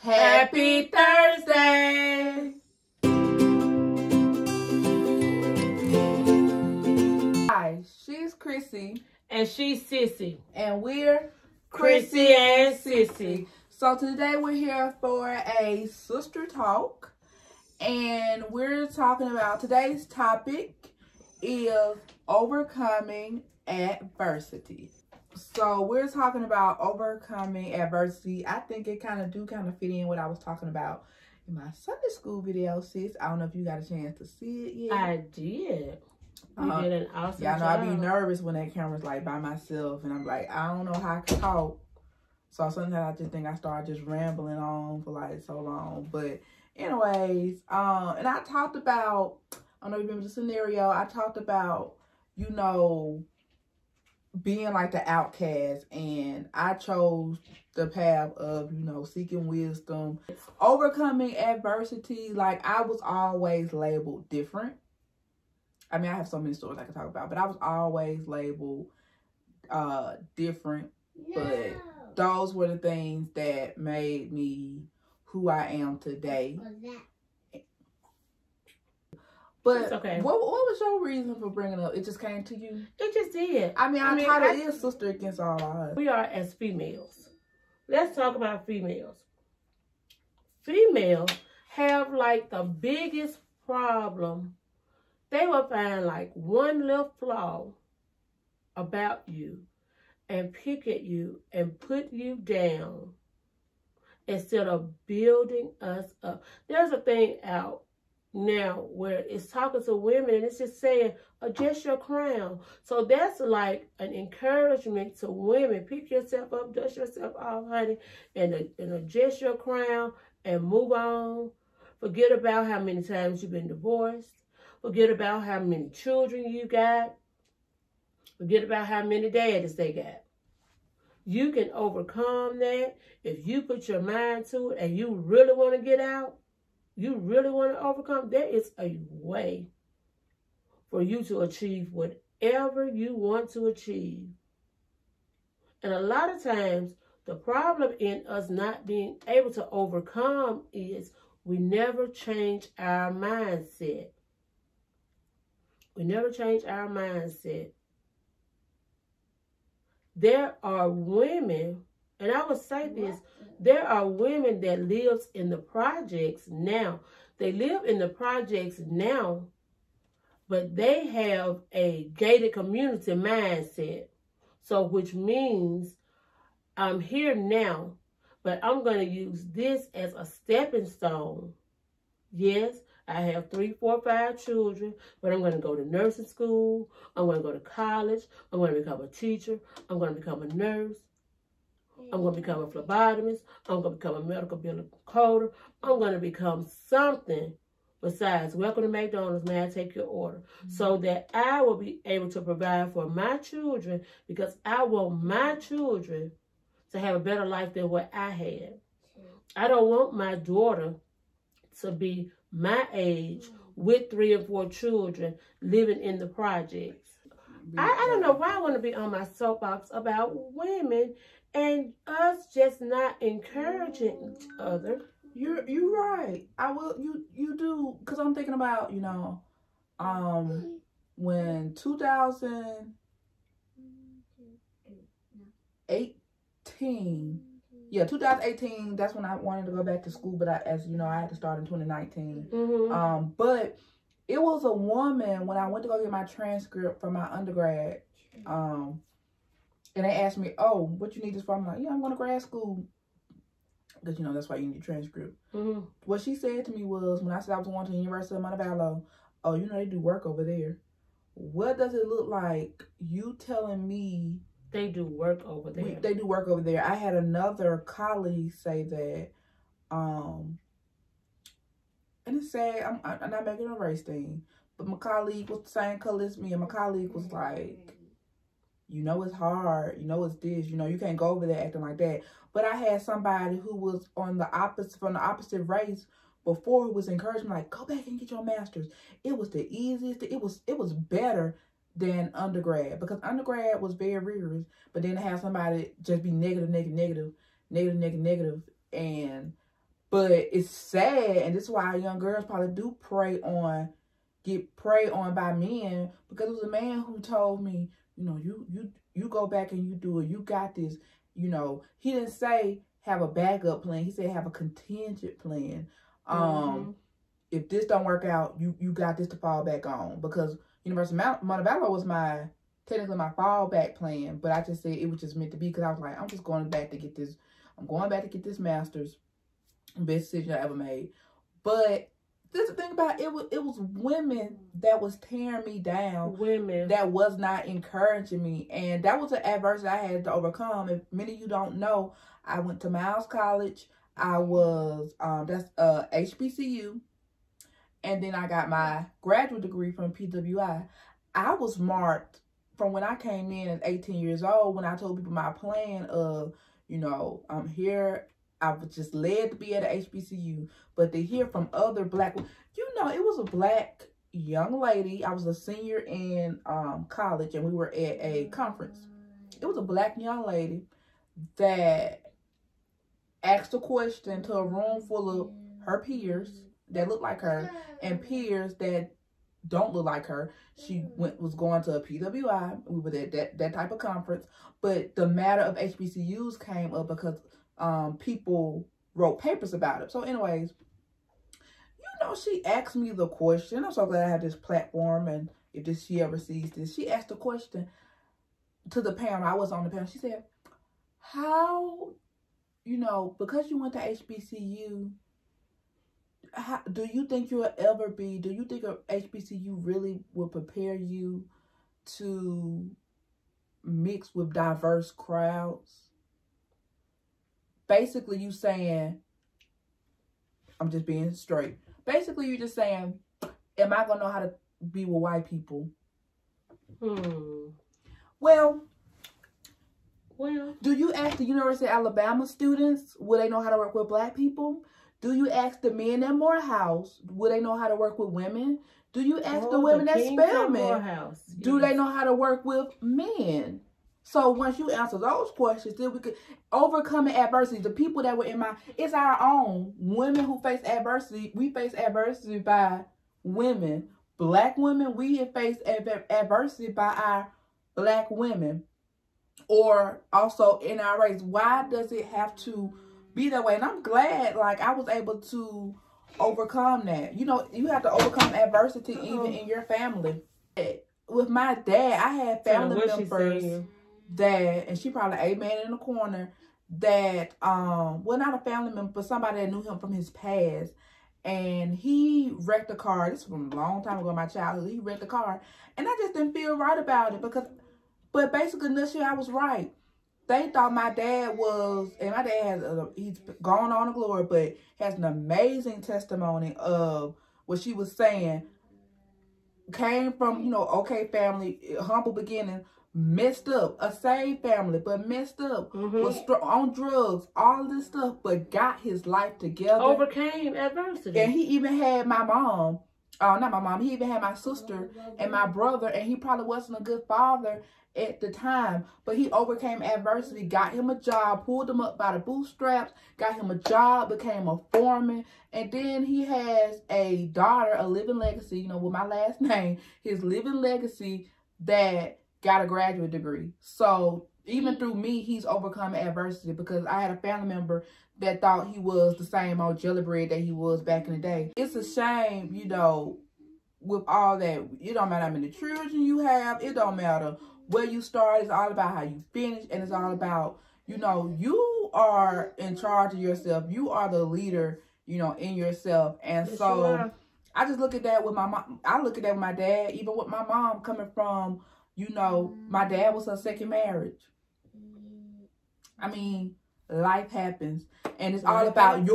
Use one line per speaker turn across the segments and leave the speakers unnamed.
Happy Thursday! Hi, she's Chrissy.
And she's Sissy.
And we're
Chrissy and Sissy.
So today we're here for a sister talk. And we're talking about today's topic is overcoming adversity. So we're talking about overcoming adversity. I think it kind of fit in what I was talking about in my Sunday school video, sis. I don't know if you got a chance to see it yet.
I did. You did an awesome job.
Yeah, I know I be nervous when that camera's like by myself, and I'm like, I don't know how I can talk. So sometimes I just think I start just rambling on for like so long. But anyways, and I talked about, I don't know if you remember the scenario. I talked about, you know, being like the outcast, and I chose the path of, you know, seeking wisdom, overcoming adversity. Like, I was always labeled different. I mean, I have so many stories I can talk about, but I was always labeled different. But those were the things that made me who I am today. But
okay.
What was your reason for bringing it up? It just came to you?
It just did.
I mean, our title is Sister Against All Odds.
We are as females. Let's talk about females. Females have like the biggest problem. They will find like one little flaw about you and pick at you and put you down instead of building us up. There's a thing out now where it's talking to women and it's just saying, adjust your crown. So that's like an encouragement to women. Pick yourself up, dust yourself off, honey, and adjust your crown and move on. Forget about how many times you've been divorced. Forget about how many children you got. Forget about how many daddies they got. You can overcome that if you put your mind to it and you really want to get out. You really want to overcome. There is a way for you to achieve whatever you want to achieve. And a lot of times, the problem in us not being able to overcome is we never change our mindset. We never change our mindset. There are women, and I would say this, there are women that lives in the projects now. They live in the projects now, but they have a gated community mindset. So which means I'm here now, but I'm going to use this as a stepping stone. Yes, I have 3, 4, 5 children, but I'm going to go to nursing school. I'm going to go to college. I'm going to become a teacher. I'm going to become a nurse. I'm going to become a phlebotomist. I'm going to become a medical bill coder. I'm going to become something besides welcome to McDonald's, may I take your order? So that I will be able to provide for my children, because I want my children to have a better life than what I had. I don't want my daughter to be my age with 3 and 4 children living in the projects. I don't know why I want to be on my soapbox about women and us just not encouraging each other.
You're right. I will. You do, because I'm thinking about, you know, when 2018, that's when I wanted to go back to school, but as you know, I had to start in 2019. But it was a woman when I went to go get my transcript from my undergrad, and they asked me, oh, what you need this for? I'm like, yeah, I'm going to grad school. Because, you know, that's why you need a transcript. What she said to me was, when I said I was going to the University of Montevallo, oh, you know, they do work over there. What does it look like you telling me
they do work over there?
They do work over there. I had another colleague say that, and it's sad, I'm not making a race thing, but my colleague was the same color as me, and my colleague was like, you know it's hard, you know it's this, you know, you can't go over there acting like that. But I had somebody who was on the opposite, from the opposite race before, who was encouraging me, like, go back and get your master's. It was the easiest, it was better than undergrad, because undergrad was very rigorous, but then to have somebody just be negative, and But it's sad, and this is why young girls probably do get preyed on by men, because it was a man who told me, you know, you go back and you do it. You got this. You know, he didn't say have a backup plan. He said have a contingent plan. If this don't work out, you got this to fall back on, because University of Montevallo was technically my fallback plan, but I just said it was just meant to be, because I was like, I'm just going back to get this. I'm going back to get this master's. Best decision I ever made. But this the thing about it, it was women that was tearing me down. Women that was not encouraging me, and that was an adversity I had to overcome. If many of you don't know, I went to Miles College. I was that's HBCU, and then I got my graduate degree from PWI. I was marked from when I came in at 18 years old, when I told people my plan of, you know, I'm here. I was just led to be at an HBCU, but to hear from other black, you know, it was a black young lady. I was a senior in college, and we were at a conference. It was a black young lady that asked a question to a room full of her peers that look like her and peers that don't look like her. She was going to a PWI. We were at that type of conference, but the matter of HBCUs came up because people wrote papers about it. So anyways, you know, she asked me the question. I'm so glad I have this platform, and if she ever sees this, she asked the question to the panel. I was on the panel. She said, how, you know, because you went to HBCU, do you think a HBCU really will prepare you to mix with diverse crowds? Basically, you saying, I'm just being straight. Basically, you're just saying, am I going to know how to be with white people? Well, do you ask the University of Alabama students, will they know how to work with black people? Do you ask the men at Morehouse, will they know how to work with women? Do you ask the women at Spelman, do they know how to work with men? So once you answer those questions, then we could overcome adversity. The people that were it's our own women who face adversity. We face adversity by women. Black women, we have faced adversity by our black women. Or also in our race. Why does it have to be that way? And I'm glad, like, I was able to overcome that. You know, you have to overcome adversity even in your family. With my dad, I had family members that, and she probably amen in the corner, that well, not a family member, but somebody that knew him from his past, and he wrecked a car. This was from a long time ago in my childhood. He wrecked a car, and I just didn't feel right about it, but basically this year I was right. They thought my dad was, and my dad has he's gone on to glory, but has an amazing testimony of what she was saying. Came from, you know, okay family, humble beginning, messed up, a saved family, but messed up, was on drugs, all this stuff, but got his life together.
Overcame adversity.
And he even had my mom, not my mom, he even had my sister and my brother, and he probably wasn't a good father at the time, but he overcame adversity, got him a job, pulled him up by the bootstraps, got him a job, became a foreman, and then he has a daughter, a living legacy, you know, with my last name, his living legacy, that got a graduate degree. So even through me, he's overcome adversity, because I had a family member that thought he was the same old jelly bread that he was back in the day. It's a shame, you know, with all that. It don't matter how many children you have. It don't matter where you start. It's all about how you finish, and it's all about, you know, you are in charge of yourself. You are the leader, you know, in yourself. And yes, so I just look at that with my mom. I look at that with my dad, even with my mom coming from, you know, my dad was her second marriage. I mean, life happens. And it's all about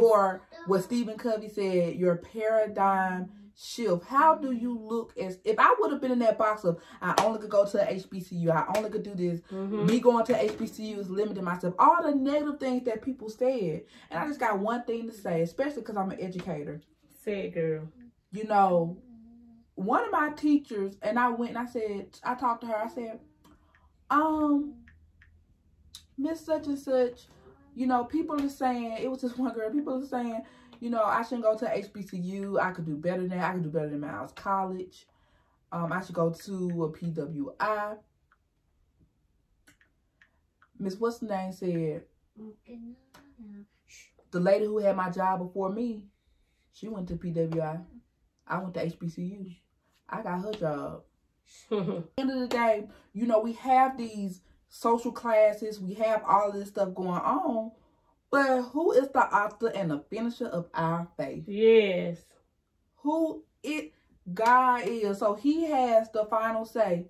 what Stephen Covey said, your paradigm shift. How do you look if I would have been in that box of, I only could go to an HBCU, I only could do this, me going to HBCU is limiting myself, all the negative things that people said. And I just got one thing to say, especially because I'm an educator.
Say it, girl.
You know, one of my teachers, and I went and I talked to her, I said, Miss such and such, you know, people are saying, it was just one girl, people are saying, you know, I shouldn't go to HBCU. I could do better than that. I could do better than Miles College. I should go to a PWI. Miss what's the name said, the lady who had my job before me, she went to PWI. I went to HBCU. I got her job. At the end of the day, you know, we have these social classes. We have all this stuff going on. But who is the author and the finisher of our faith?
Yes.
Who it? God is. So he has the final say.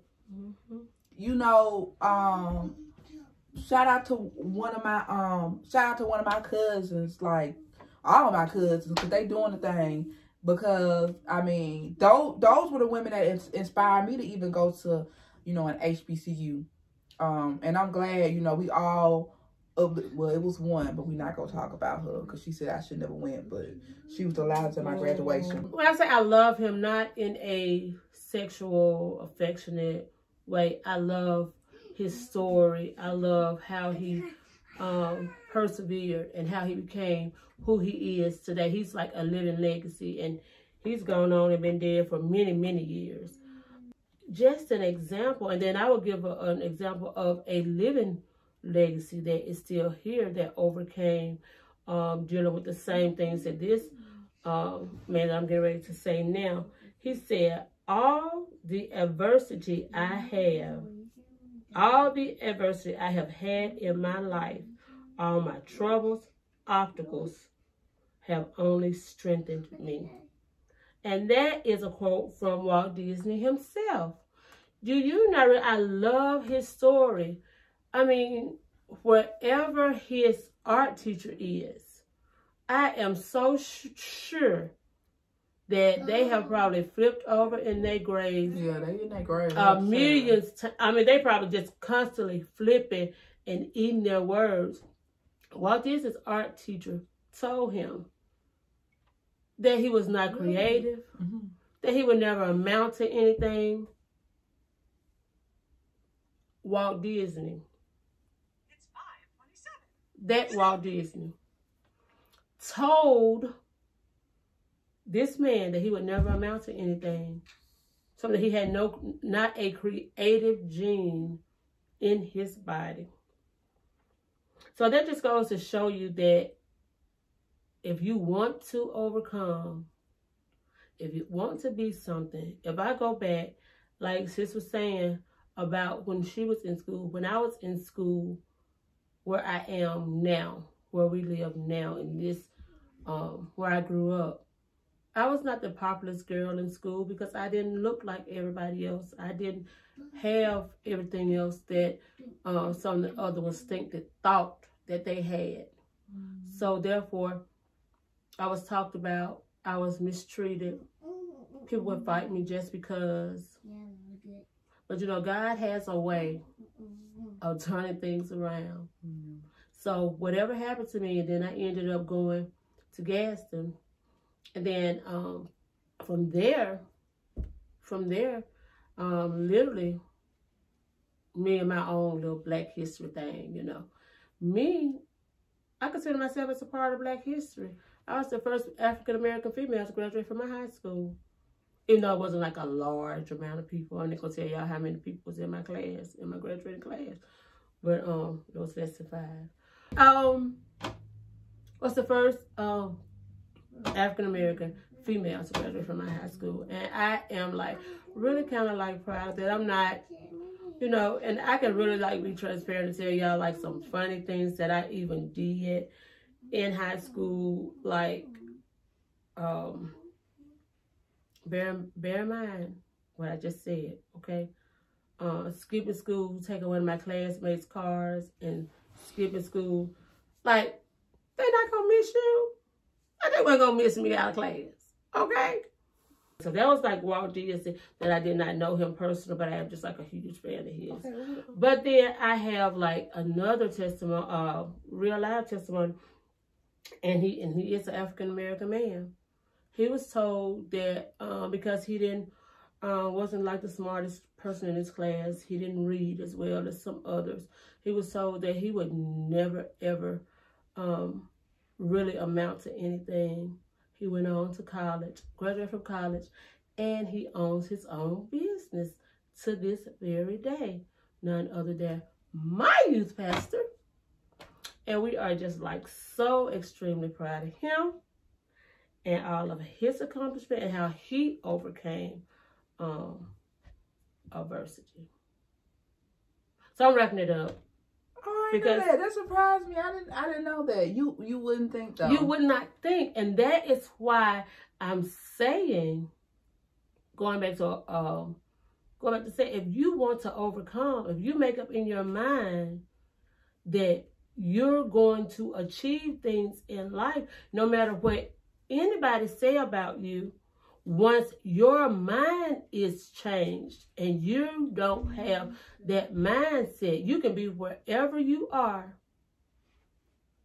You know, shout out to one of my cousins, like all of my cousins, because they doing the thing. Because I mean, those were the women that inspired me to even go to, you know, an HBCU. And I'm glad, you know, we all, well, it was one, but we're not gonna talk about her because she said I should never went, but she was allowed to my graduation.
When I say I love him, not in a sexual, affectionate way, I love his story. I love how he persevered and how he became who he is today. He's like a living legacy, and he's gone on and been dead for many, many years. Just an example, and then I will give an example of a living legacy that is still here, that overcame dealing with the same things that this man I'm getting ready to say now. He said, all the adversity I have had in my life, all my troubles, obstacles, have only strengthened me. And that is a quote from Walt Disney himself. Do you know, I love his story. I mean, wherever his art teacher is, I am so sure that they have probably flipped over in their graves.
Yeah, they in their graves.
Millions. I mean, they probably just constantly flipping and eating their words. Walt Disney's art teacher told him that he was not creative, that he would never amount to anything. Walt Disney. It's 5:27. That Walt Disney told this man that he would never amount to anything. Something that he had not a creative gene in his body. So that just goes to show you that if you want to overcome, if you want to be something, if I go back, like Sis was saying about when she was in school, when I was in school, where I am now, where we live now in this, where I grew up, I was not the populous girl in school because I didn't look like everybody else. I didn't have everything else that some of the other ones thought that they had. So therefore, I was talked about. I was mistreated. People would fight me just because. But you know, God has a way of turning things around. So whatever happened to me, and then I ended up going to Gaston. And then from there, literally, me and my own little Black history thing, you know. I consider myself as a part of Black history. I was the first African-American female to graduate from my high school. Even though it wasn't like a large amount of people. I'm not going to tell y'all how many people was in my class, in my graduating class. But it was less than 5. Was the first African-American female to graduate from my high school. And I am like really kind of like proud that I'm not, you know, and I can really like be transparent and tell y'all like some funny things that I even did in high school. Like, bear in mind what I just said, okay? Skipping school, taking one of my classmates' cars and skipping school. Like, they not gonna miss you. They weren't gonna miss me out of class, okay? So that was like Walt Disney, that I did not know him personally, but I am just like a huge fan of his. Okay. But then I have like another testimony, real life testimony, and he is an African-American man. He was told that because he wasn't like the smartest person in his class, he didn't read as well as some others. He was told that he would never, ever really amount to anything. He went on to college, graduated from college, and he owns his own business to this very day. None other than my youth pastor. And we are just like so extremely proud of him and all of his accomplishment and how he overcame adversity. So I'm wrapping it up.
Oh, I know that. That surprised me. I didn't know that. You wouldn't think though.
You would not think, and that is why I'm saying, going back to say, if you want to overcome, if you make up in your mind that you're going to achieve things in life, no matter what anybody say about you, once your mind is changed and you don't have that mindset, you can be wherever you are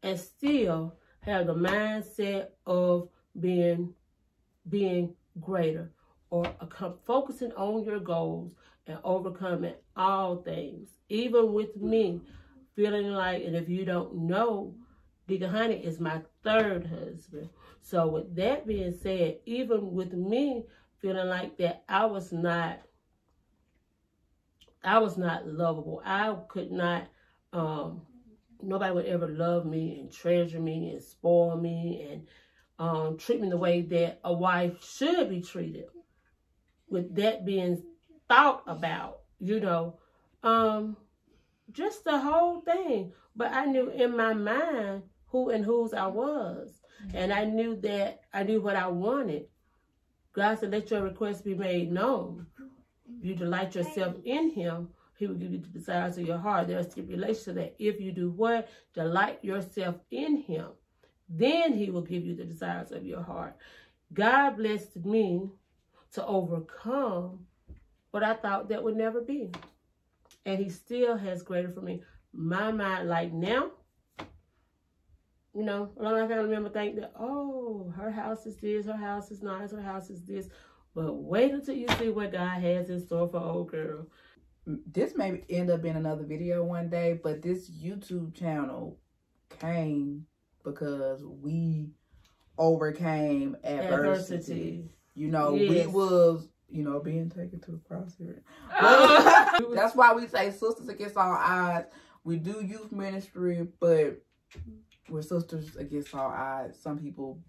and still have the mindset of being greater or focusing on your goals and overcoming all things. Even with me, feeling like, and if you don't know, Deacon Honey is my third husband. So with that being said, even with me feeling like that, I was not lovable. I could not, nobody would ever love me and treasure me and spoil me and treat me the way that a wife should be treated. With that being thought about, you know, just the whole thing. But I knew in my mind who and whose I was. And I knew what I wanted. God said, let your request be made known. You delight yourself in him, he will give you the desires of your heart. There are stipulations that if you do what? Delight yourself in him. Then he will give you the desires of your heart. God blessed me to overcome what I thought that would never be. And he still has greater for me. My mind, like now, you know, a lot of my family members think that, oh, her house is this, her house is nice, her house is this. But wait until you see what God has in store for old girl.
This may end up being another video one day, but this YouTube channel came because we overcame adversity. You know, yes. We was, you know, being taken to the cross here. That's why we say sisters against all odds. We do youth ministry, but we're sisters against all odds. Some people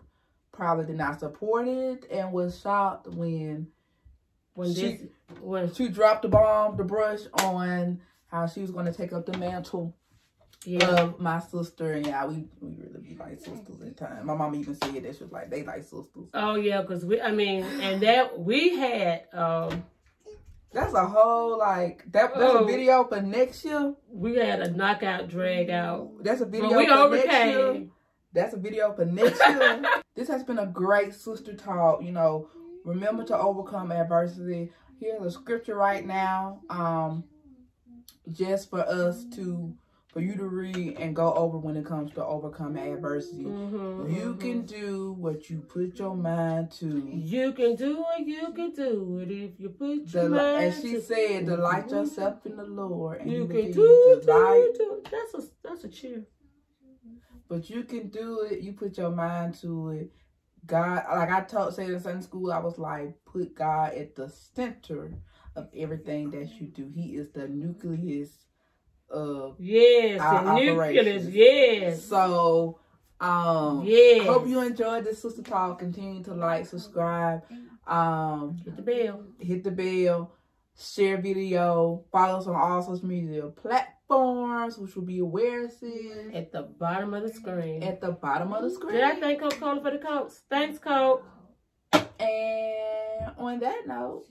probably did not support it and was shocked when she dropped the brush on how she was going to take up the mantle of my sister. And yeah, we really be like sisters in time. My mom even said that she was like, they like sisters.
Oh yeah, because we had
that's a whole, like, that's a video for next year.
We had a knockout, drag out.
That's a video for next year. That's a video for next year. This has been a great sister talk. You know, remember to overcome adversity. Here's a scripture right now, just for you to read and go over when it comes to overcoming adversity. You can do what you put your mind to. You can do it if you put your mind to. And she said, delight yourself in the Lord. And you can do it. That's a cheer. But you can do it. You put your mind to it. God, like I said in Sunday school, I was like, put God at the center of everything that you do. He is the nucleus of our operations. Yes. So, hope you enjoyed this sister talk. Continue to like, subscribe, hit the bell, share video, follow us on all social media platforms, which will be where it is
at the bottom of the screen.
At the bottom of the screen.
Did I thank Coca-Cola for the Cokes? Thanks, Coke.
And on that note,